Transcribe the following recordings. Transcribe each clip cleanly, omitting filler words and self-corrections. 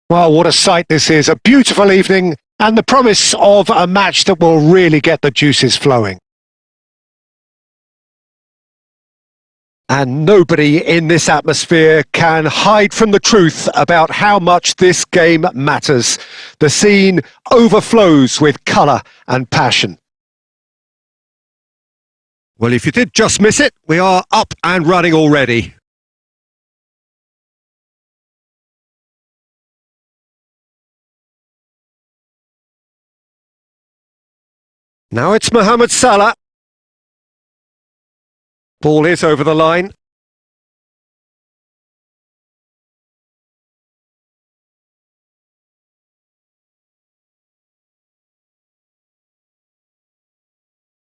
Well, what a sight this is. A beautiful evening and the promise of a match that will really get the juices flowing. And nobody in this atmosphere can hide from the truth about how much this game matters. The scene overflows with colour and passion. Well, if you did just miss it, we are up and running already. Now it's Mohamed Salah. Ball is over the line.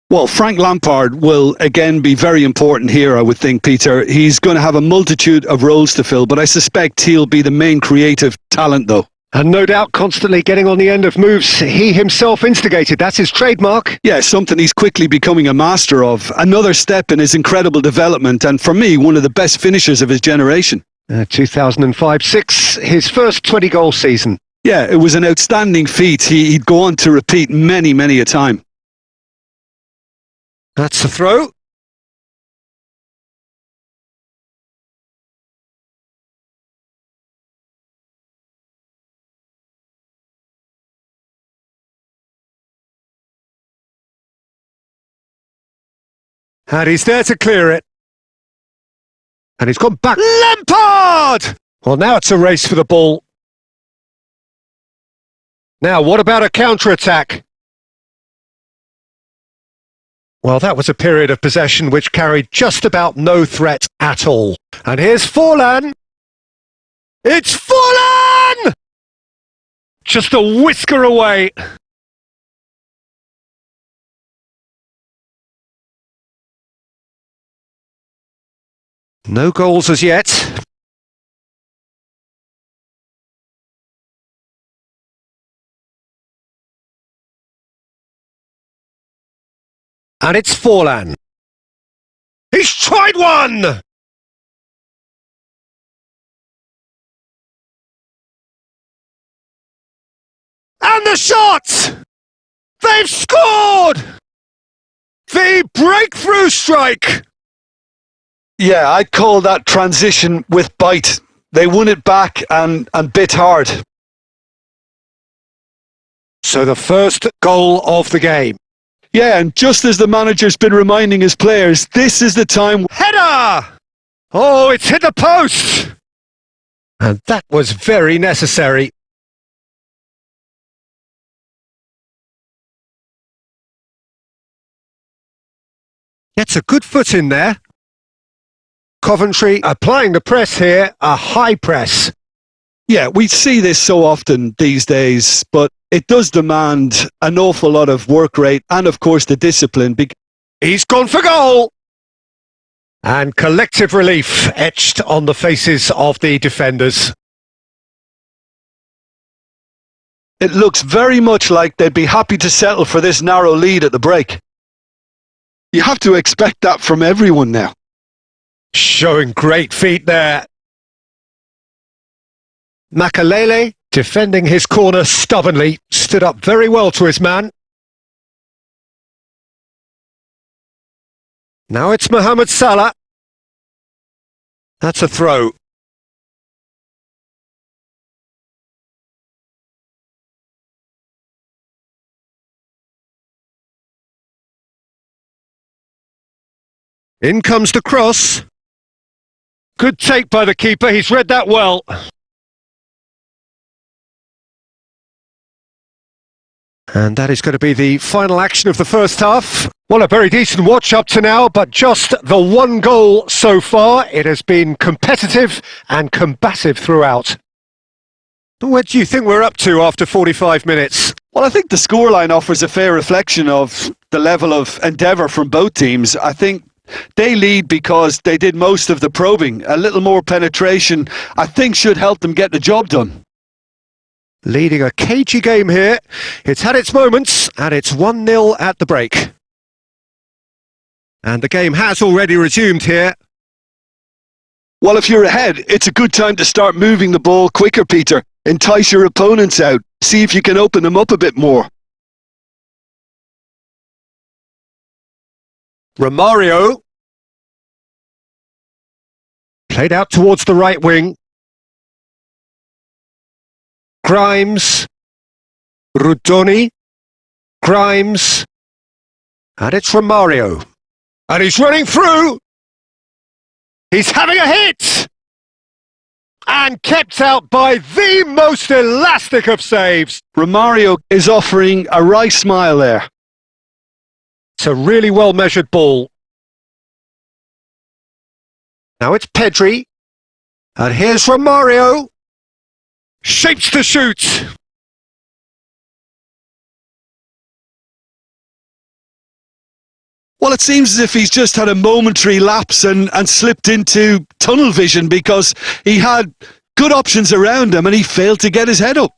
Well, Frank Lampard will again be very important here, I would think, Peter. He's going to have a multitude of roles to fill, but I suspect he'll be the main creative talent, though. And no doubt constantly getting on the end of moves he himself instigated. That's his trademark. Yeah, something he's quickly becoming a master of. Another step in his incredible development, and for me, one of the best finishers of his generation. 2005-06, his first 20-goal season. Yeah, it was an outstanding feat. He'd go on to repeat many, many a time. That's the throw. And he's there to clear it. And he's gone back. Lampard! Well, now it's a race for the ball. Now, what about a counter-attack? Well, that was a period of possession which carried just about no threat at all. And here's Forlan. It's Forlan! Just a whisker away. No goals as yet. And it's Forlan. He's tried one! And the shot! They've scored! The breakthrough strike! Yeah, I'd call that transition with bite. They won it back and bit hard. So the first goal of the game. Yeah, and just as the manager's been reminding his players, this is the time. Header! Oh, it's hit the post! And that was very necessary. Gets a good foot in there. Coventry applying the press here, a high press. Yeah, we see this so often these days, but it does demand an awful lot of work rate and, of course, the discipline. He's gone for goal! And collective relief etched on the faces of the defenders. It looks very much like they'd be happy to settle for this narrow lead at the break. You have to expect that from everyone now. Showing great feet there. Makalele, defending his corner stubbornly, stood up very well to his man. Now it's Mohamed Salah. That's a throw. In comes the cross. Good take by the keeper, he's read that well. And that is going to be the final action of the first half. Well, a very decent watch up to now, but just the one goal so far. It has been competitive and combative throughout. What do you think we're up to after 45 minutes? Well, I think the scoreline offers a fair reflection of the level of endeavour from both teams. I think they lead because they did most of the probing. A little more penetration, I think, should help them get the job done. Leading a cagey game here. It's had its moments, and it's 1-0 at the break. And the game has already resumed here. Well, if you're ahead, it's a good time to start moving the ball quicker, Peter. Entice your opponents out. See if you can open them up a bit more. Romario. Played out towards the right wing. Grimes. Rudoni. Grimes. And it's Romario. And he's running through. He's having a hit. And kept out by the most elastic of saves. Romario is offering a wry smile there. It's a really well-measured ball. Now it's Pedri. And here's Romario. Shapes to shoot. Well, it seems as if he's just had a momentary lapse and slipped into tunnel vision because he had good options around him and he failed to get his head up.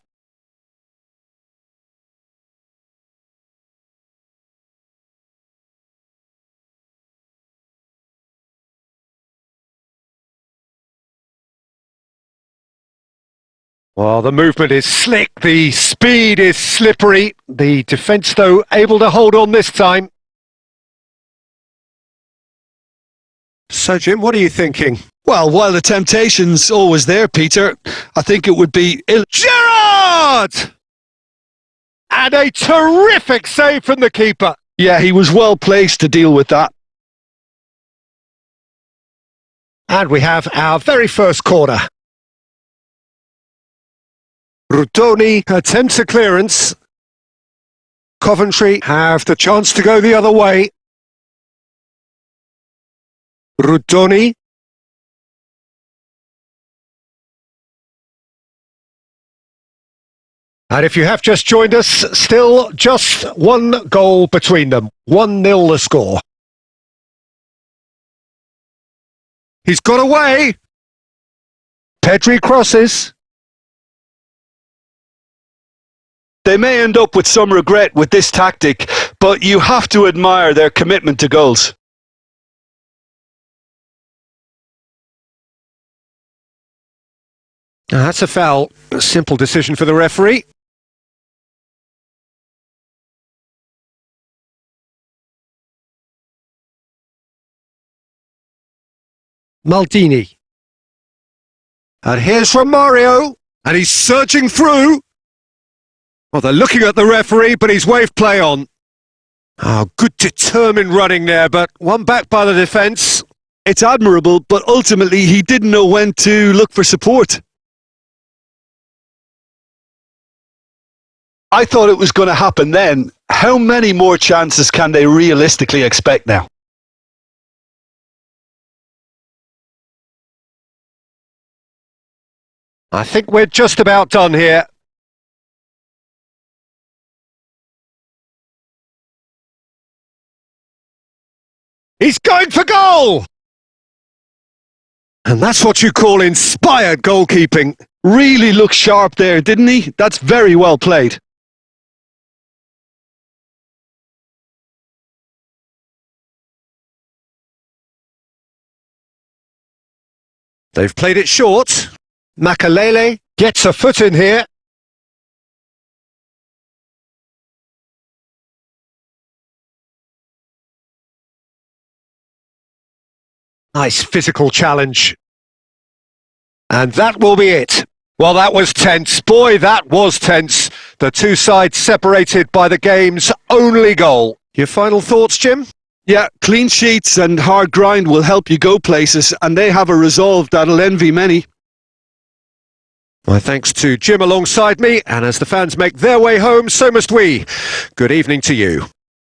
Well, the movement is slick, the speed is slippery. The defence, though, able to hold on this time. So, Jim, what are you thinking? Well, while the temptation's always there, Peter, I think it would be Gerrard! And a terrific save from the keeper. Yeah, he was well placed to deal with that. And we have our very first corner. Rudoni attempts a clearance. Coventry have the chance to go the other way. Rudoni. And if you have just joined us, still just one goal between them. 1-0 the score. He's got away. Pedri crosses. They may end up with some regret with this tactic, but you have to admire their commitment to goals. That's a foul. A simple decision for the referee. Maldini. And here's Romario. And he's surging through. Well, they're looking at the referee, but he's waved play on. Oh, good determined running there, but one back by the defence. It's admirable, but ultimately he didn't know when to look for support. I thought it was going to happen then. How many more chances can they realistically expect now? I think we're just about done here. He's going for goal! And that's what you call inspired goalkeeping. Really looked sharp there, didn't he? That's very well played. They've played it short. Makalele gets a foot in here. Nice physical challenge. And that will be it. Well, that was tense. Boy, that was tense. The two sides separated by the game's only goal. Your final thoughts, Jim? Yeah, clean sheets and hard grind will help you go places, and they have a resolve that'll envy many. My thanks to Jim alongside me, and as the fans make their way home, so must we. Good evening to you.